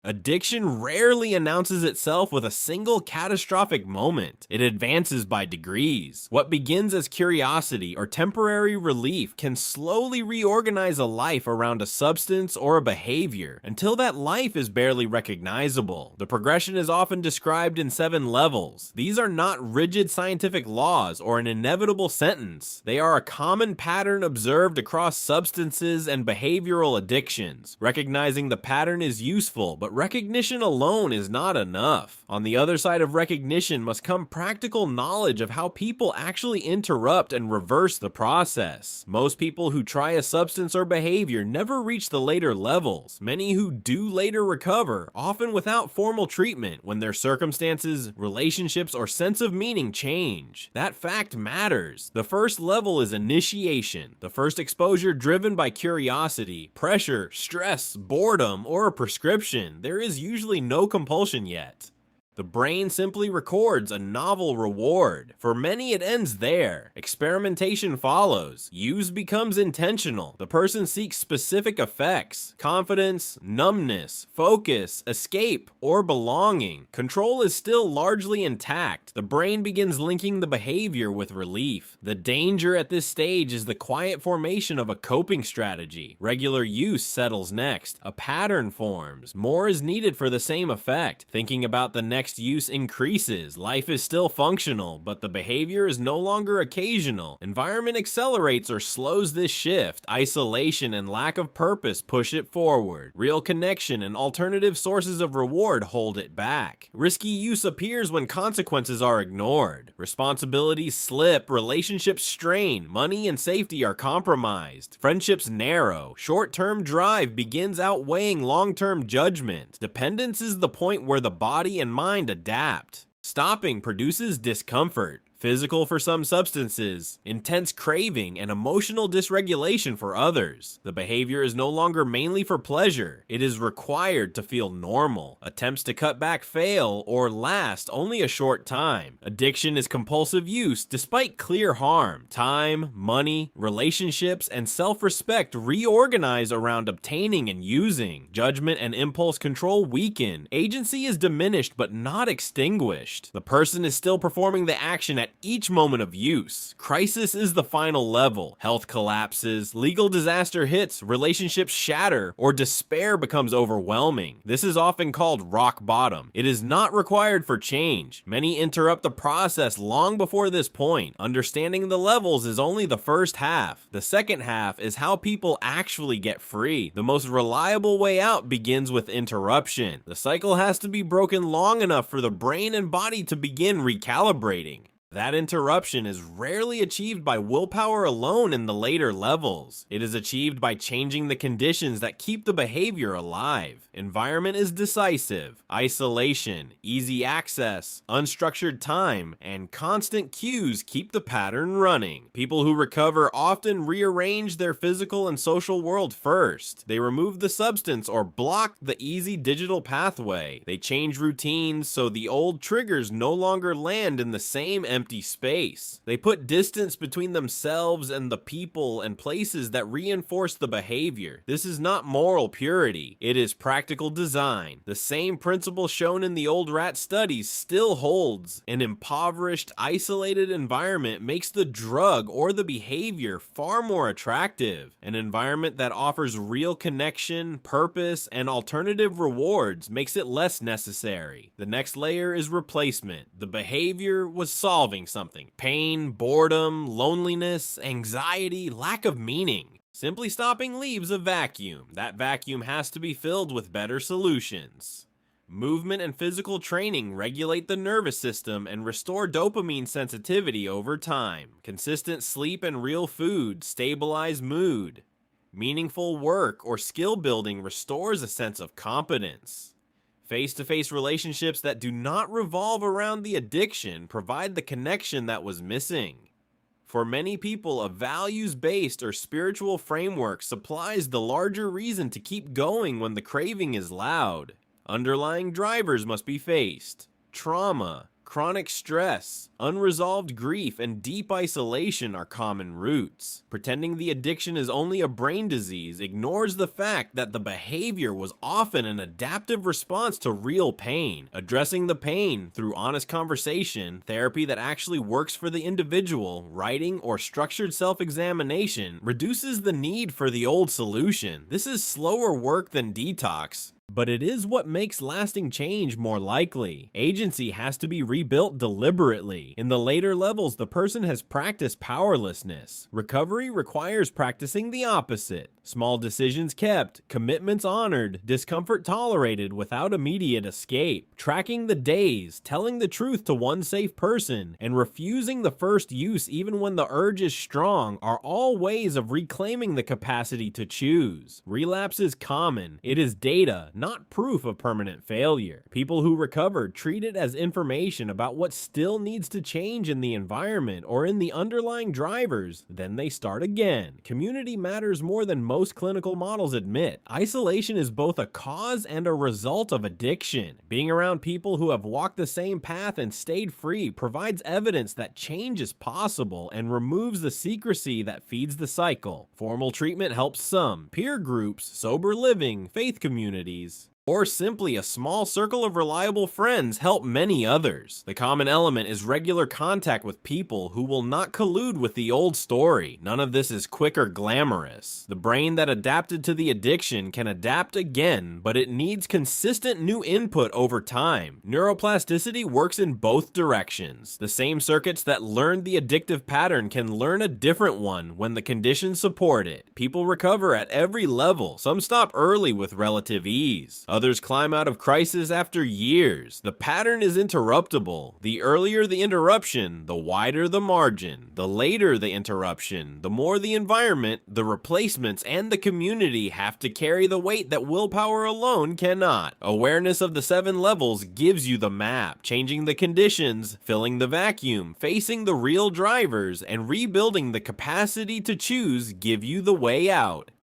Addiction rarely announces itself with a single catastrophic moment. It advances by degrees. What begins as curiosity or temporary relief can slowly reorganize a life around a substance or a behavior until that life is barely recognizable. The progression is often described in 7 levels. These are not rigid scientific laws or an inevitable sentence. They are a common pattern observed across substances and behavioral addictions. Recognizing the pattern is useful, but recognition alone is not enough. On the other side of recognition must come practical knowledge of how people actually interrupt and reverse the process. Most people who try a substance or behavior never reach the later levels. Many who do later recover, often without formal treatment, when their circumstances, relationships, or sense of meaning change. That fact matters. The first level is initiation, the first exposure driven by curiosity, pressure, stress, boredom, or a prescription. There is usually no compulsion yet. The brain simply records a novel reward. For many, it ends there. Experimentation follows. Use becomes intentional. The person seeks specific effects: confidence, numbness, focus, escape, or belonging. Control is still largely intact. The brain begins linking the behavior with relief. The danger at this stage is the quiet formation of a coping strategy. Regular use settles next. A pattern forms. More is needed for the same effect. Thinking about the next use increases. Life is still functional, but the behavior is no longer occasional. Environment accelerates or slows this shift. Isolation and lack of purpose push it forward. Real connection and alternative sources of reward hold it back. Risky use appears when consequences are ignored. Responsibilities slip, relationships strain, money and safety are compromised. Friendships narrow. Short-term drive begins outweighing long-term judgment. Dependence is the point where the body and mind adapt. Stopping produces discomfort. Physical for some substances, intense craving, and emotional dysregulation for others. The behavior is no longer mainly for pleasure. It is required to feel normal. Attempts to cut back fail or last only a short time. Addiction is compulsive use despite clear harm. Time, money, relationships, and self-respect reorganize around obtaining and using. Judgment and impulse control weaken. Agency is diminished but not extinguished. The person is still performing the action at each moment of use. Crisis is the final level. Health collapses, legal disaster hits, relationships shatter, or despair becomes overwhelming. This is often called rock bottom. It is not required for change. Many interrupt the process long before this point. Understanding the levels is only the first half. The second half is how people actually get free. The most reliable way out begins with interruption. The cycle has to be broken long enough for the brain and body to begin recalibrating. That interruption is rarely achieved by willpower alone in the later levels. It is achieved by changing the conditions that keep the behavior alive. Environment is decisive. Isolation, easy access, unstructured time, and constant cues keep the pattern running. People who recover often rearrange their physical and social world first. They remove the substance or block the easy digital pathway. They change routines so the old triggers no longer land in the same empty space. They put distance between themselves and the people and places that reinforce the behavior. This is not moral purity. It is practical design. The same principle shown in the old rat studies still holds. An impoverished, isolated environment makes the drug or the behavior far more attractive. An environment that offers real connection, purpose, and alternative rewards makes it less necessary. The next layer is replacement. The behavior was solving something. Pain, boredom, loneliness, anxiety, lack of meaning. Simply stopping leaves a vacuum. That vacuum has to be filled with better solutions. Movement and physical training regulate the nervous system and restore dopamine sensitivity over time. Consistent sleep and real food stabilize mood. Meaningful work or skill building restores a sense of competence. Face-to-face relationships that do not revolve around the addiction provide the connection that was missing. For many people, a values-based or spiritual framework supplies the larger reason to keep going when the craving is loud. Underlying drivers must be faced: trauma, Chronic stress, unresolved grief, and deep isolation are common roots. Pretending the addiction is only a brain disease ignores the fact that the behavior was often an adaptive response to real pain. Addressing the pain through honest conversation, therapy that actually works for the individual, writing, or structured self-examination reduces the need for the old solution. This is slower work than detox, but it is what makes lasting change more likely. Agency has to be rebuilt deliberately. In the later levels, the person has practiced powerlessness. Recovery requires practicing the opposite. Small decisions kept, commitments honored, discomfort tolerated without immediate escape. Tracking the days, telling the truth to one safe person, and refusing the first use even when the urge is strong are all ways of reclaiming the capacity to choose. Relapse is common. It is data, not proof of permanent failure. People who recovered treat it as information about what still needs to change in the environment or in the underlying drivers. Then they start again. Community matters more than most clinical models admit. Isolation is both a cause and a result of addiction. Being around people who have walked the same path and stayed free provides evidence that change is possible and removes the secrecy that feeds the cycle. Formal treatment helps some. Peer groups, sober living, faith communities, or simply a small circle of reliable friends help many others. The common element is regular contact with people who will not collude with the old story. None of this is quick or glamorous. The brain that adapted to the addiction can adapt again, but it needs consistent new input over time. Neuroplasticity works in both directions. The same circuits that learned the addictive pattern can learn a different one when the conditions support it. People recover at every level. Some stop early with relative ease. Others climb out of crisis after years. The pattern is interruptible. The earlier the interruption, the wider the margin. The later the interruption, the more the environment, the replacements, and the community have to carry the weight that willpower alone cannot. Awareness of the 7 levels gives you the map. Changing the conditions, filling the vacuum, facing the real drivers, and rebuilding the capacity to choose give you the way out.